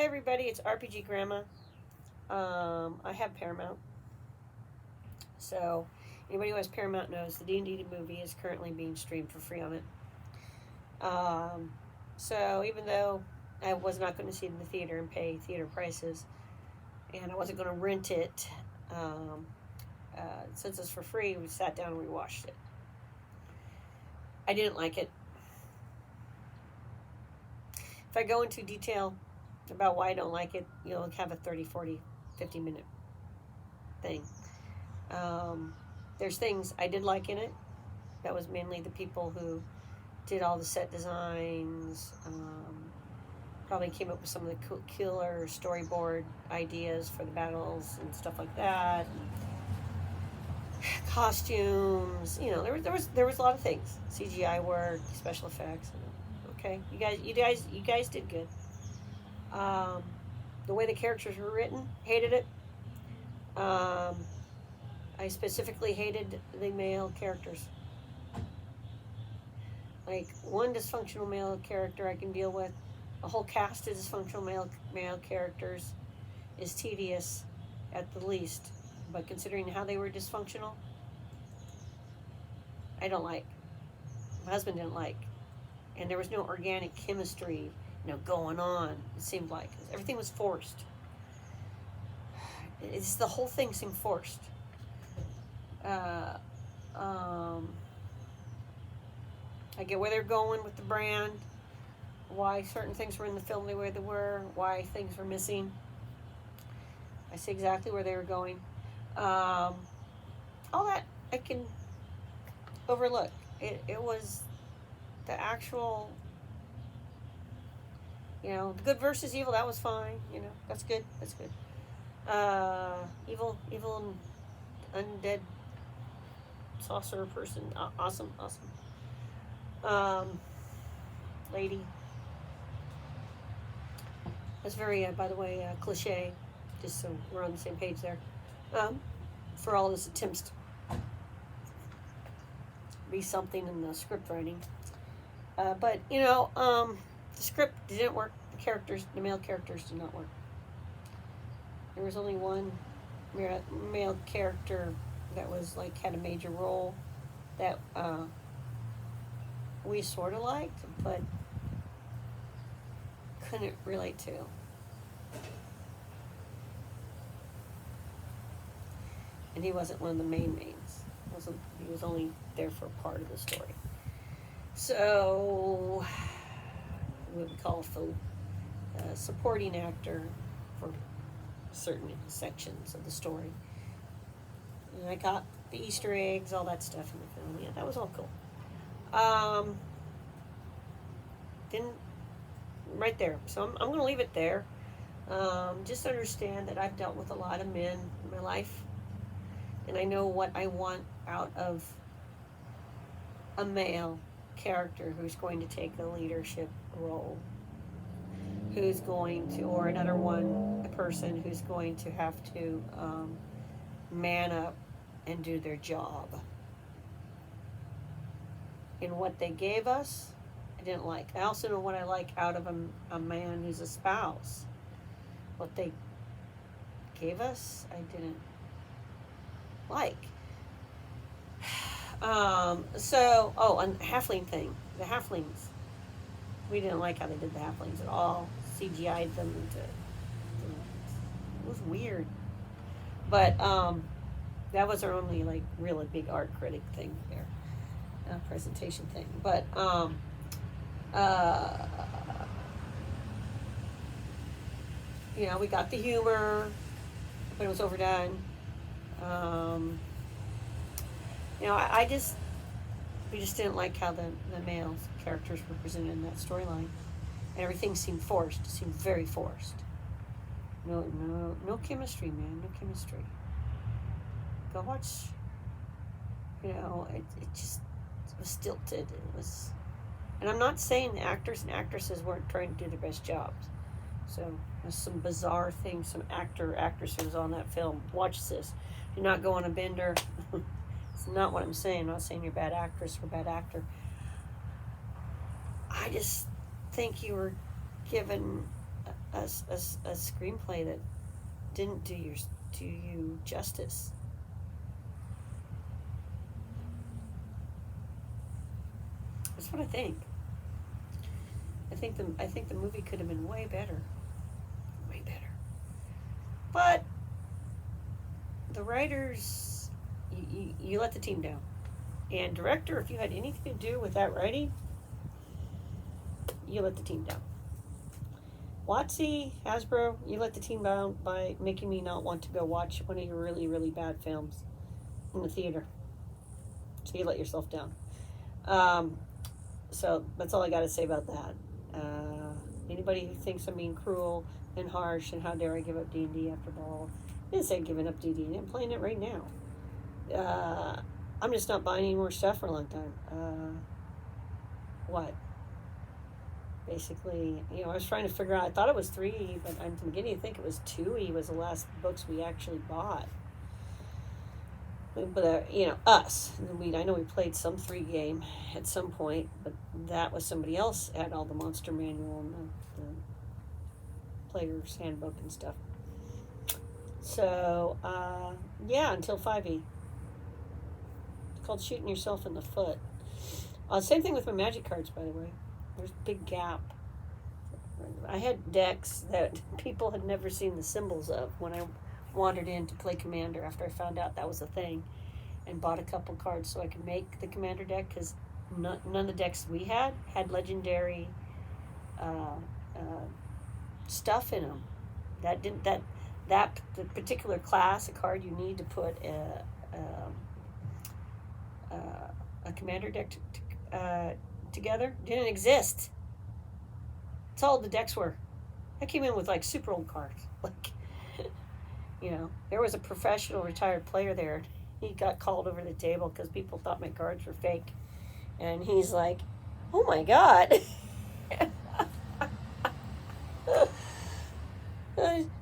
Hi everybody, it's RPG Grandma. I have Paramount, so anybody who has Paramount knows the D&D movie is currently being streamed for free on it. So even though I was not going to see it in the theater and pay theater prices, and I wasn't going to rent it, since it's for free, we sat down and we watched it. I didn't like it. If I go into detail about why I don't like it, you'll have a 30, 40, 50 minute thing. There's things I did like in it. That was mainly the people who did all the set designs, probably came up with some of the killer storyboard ideas for the battles and stuff like that. Costumes, there was a lot of things. CGI work, special effects. Okay, you guys did good. The way the characters were written, hated it. I specifically hated the male characters. Like, one dysfunctional male character I can deal with. A whole cast of dysfunctional male characters is tedious at the least. But considering how they were dysfunctional, I don't like. My husband didn't like. And there was no organic chemistry, going on. It seemed like everything was forced. The whole thing seemed forced. I get where they're going with the brand, why certain things were in the film the way they were, why things were missing. I see exactly where they were going. All that I can overlook. It was the actual, the good versus evil. That was fine. That's good. That's good. Evil and undead saucer person. Awesome. Lady. That's very, by the way, cliche. Just so we're on the same page there. For all this attempts to be something in the script writing. But the script didn't work. The male characters did not work. There was only one male character that was had a major role that we sort of liked, but couldn't relate to. And he wasn't one of the mains. He was only there for a part of the story. So we would call a supporting actor for certain sections of the story. And I got the Easter eggs, all that stuff in the film. Yeah, that was all cool. Right there. So I'm going to leave it there. Just understand that I've dealt with a lot of men in my life, and I know what I want out of a male character who's going to take a leadership role, who's going to, or another one, a person who's going to have to man up and do their job. And what they gave us, I didn't like. I also know what I like out of a man who's a spouse. What they gave us, I didn't like. And the halfling thing. The halflings. We didn't like how they did the halflings at all. CGI'd them it was weird. But that was our only really big art critic thing there. Presentation thing. But we got the humor, but it was overdone. We just didn't like how the male characters were presented in that storyline. And everything seemed forced. It seemed very forced. No chemistry, man. No chemistry. Go watch. It was stilted. It was, and I'm not saying the actors and actresses weren't trying to do their best jobs. So there's some bizarre things, some actresses on that film. Watch this. Do not go on a bender. It's not what I'm saying. I'm not saying you're a bad actress or bad actor. I just think you were given a screenplay that didn't do you justice. That's what I think. I think the movie could have been way better, way better. But the writers, you let the team down. And director, if you had anything to do with that writing, you let the team down. WotC, Hasbro, you let the team down by making me not want to go watch one of your really, really bad films in the theater. So you let yourself down. So that's all I got to say about that. Anybody who thinks I'm being cruel and harsh and how dare I give up D&D after ball, I didn't say giving up D&D. I'm playing it right now. I'm just not buying any more stuff for a long time. What? Basically, I was trying to figure out, I thought it was 3E, but I'm beginning to think it was 2E was the last books we actually bought. But, us. I know we played some 3 game at some point, but that was somebody else had all the monster manual and the player's handbook and stuff. So, until 5E. It's called shooting yourself in the foot. Same thing with my magic cards, by the way. There's a big gap. I had decks that people had never seen the symbols of when I wandered in to play Commander after I found out that was a thing, and bought a couple cards so I could make the Commander deck, because none of the decks we had legendary stuff in them. That the particular class of card you need to put a Commander deck together didn't exist. That's all the decks were. I came in with like super old cards. Like, there was a professional retired player there. He got called over the table because people thought my cards were fake. And he's like, "Oh my God."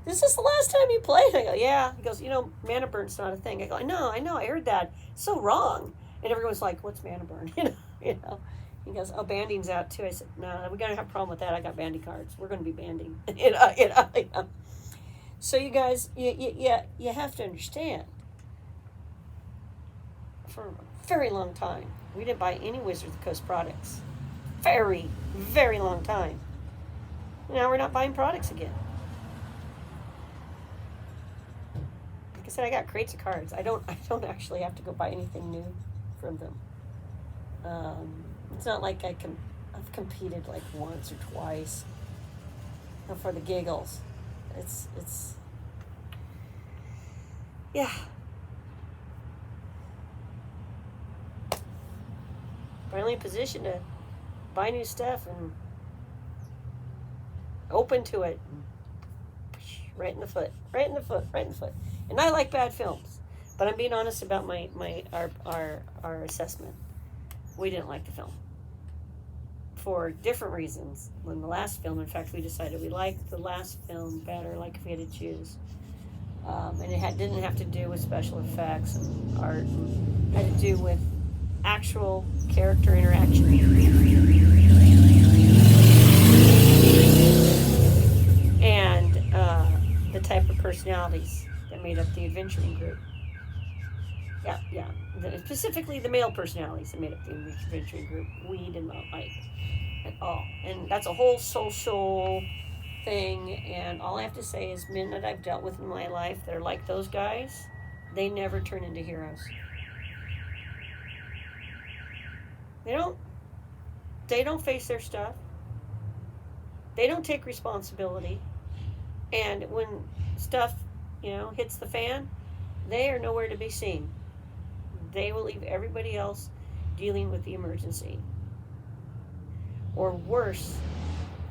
This is the last time you played? I go, "Yeah." He goes, "Mana burn's not a thing." I go, I know, I heard that. It's so wrong. And everyone's like, "What's mana burn?" He goes, "Oh, banding's out too." I said, "No, we're gonna have a problem with that. I got bandy cards. We're gonna be banding." So you guys, you have to understand. For a very long time, we didn't buy any Wizards of the Coast products. Very, very long time. Now we're not buying products again. Like I said, I got crates of cards. I don't actually have to go buy anything new from them. It's not like I've competed like once or twice for the giggles. It's yeah. Finally in position to buy new stuff and open to it. Right in the foot. And I like bad films, but I'm being honest about our assessment. We didn't like the film for different reasons than the last film. In fact, we decided we liked the last film better, like if we had to choose. And it didn't have to do with special effects and art. It had to do with actual character interaction. And the type of personalities that made up the adventuring group. Yeah. Specifically the male personalities that made up the adventuring group, we did not like at all. And that's a whole social thing. And all I have to say is, men that I've dealt with in my life that are like those guys, they never turn into heroes. They don't face their stuff. They don't take responsibility. And when stuff, hits the fan, they are nowhere to be seen. They will leave everybody else dealing with the emergency. Or worse,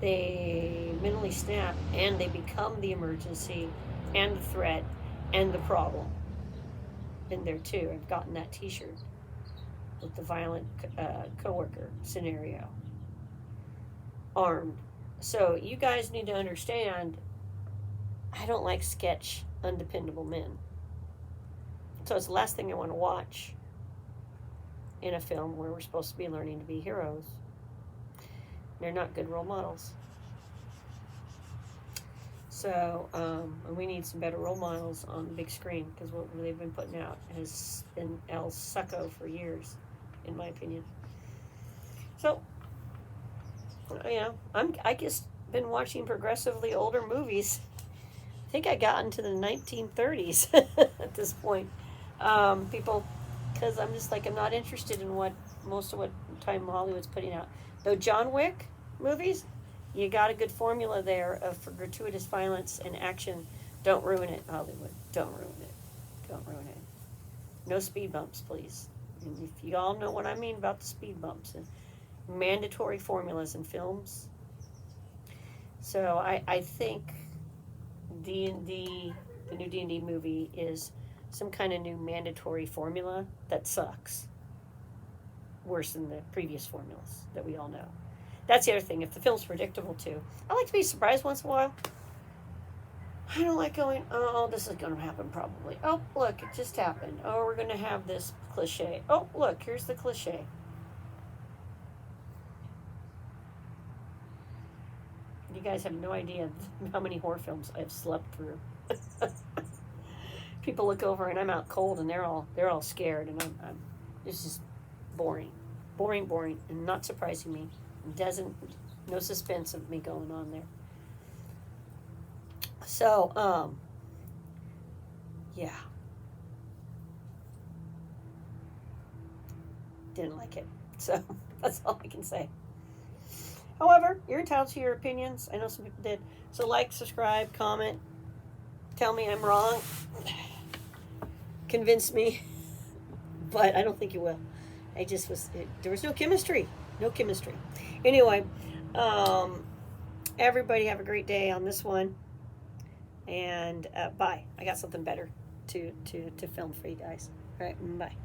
they mentally snap and they become the emergency and the threat and the problem. Been there too. I've gotten that t-shirt with the violent coworker scenario. Armed. So you guys need to understand, I don't like sketch, undependable men. So it's the last thing I want to watch in a film where we're supposed to be learning to be heroes. They're not good role models. So, and we need some better role models on the big screen, because what they've been putting out has been El Succo for years, in my opinion. So, I just been watching progressively older movies. I think I got into the 1930s at this point. People, because I'm just like, I'm not interested in most of what time Hollywood's putting out. Though John Wick movies, you got a good formula there for gratuitous violence and action. Don't ruin it, Hollywood. Don't ruin it. Don't ruin it. No speed bumps, please. And if you all know what I mean about the speed bumps and mandatory formulas in films. So I think D&D, the new D&D movie, is some kind of new mandatory formula that sucks. Worse than the previous formulas that we all know. That's the other thing. If the film's predictable too, I like to be surprised once in a while. I don't like going, oh, this is going to happen probably. Oh, look, it just happened. Oh, we're going to have this cliche. Oh, look, here's the cliche. You guys have no idea how many horror films I've slept through. People look over and I'm out cold and they're all scared, and I'm it's just boring, and not surprising me. No suspense of me going on there. So yeah, didn't like it. So that's all I can say. However, you're entitled to your opinions. I know some people did. So like, subscribe, comment, tell me I'm wrong, convince me, but I don't think you will. There was no chemistry. Anyway, everybody have a great day on this one, and bye. I got something better to film for you guys. All right, bye.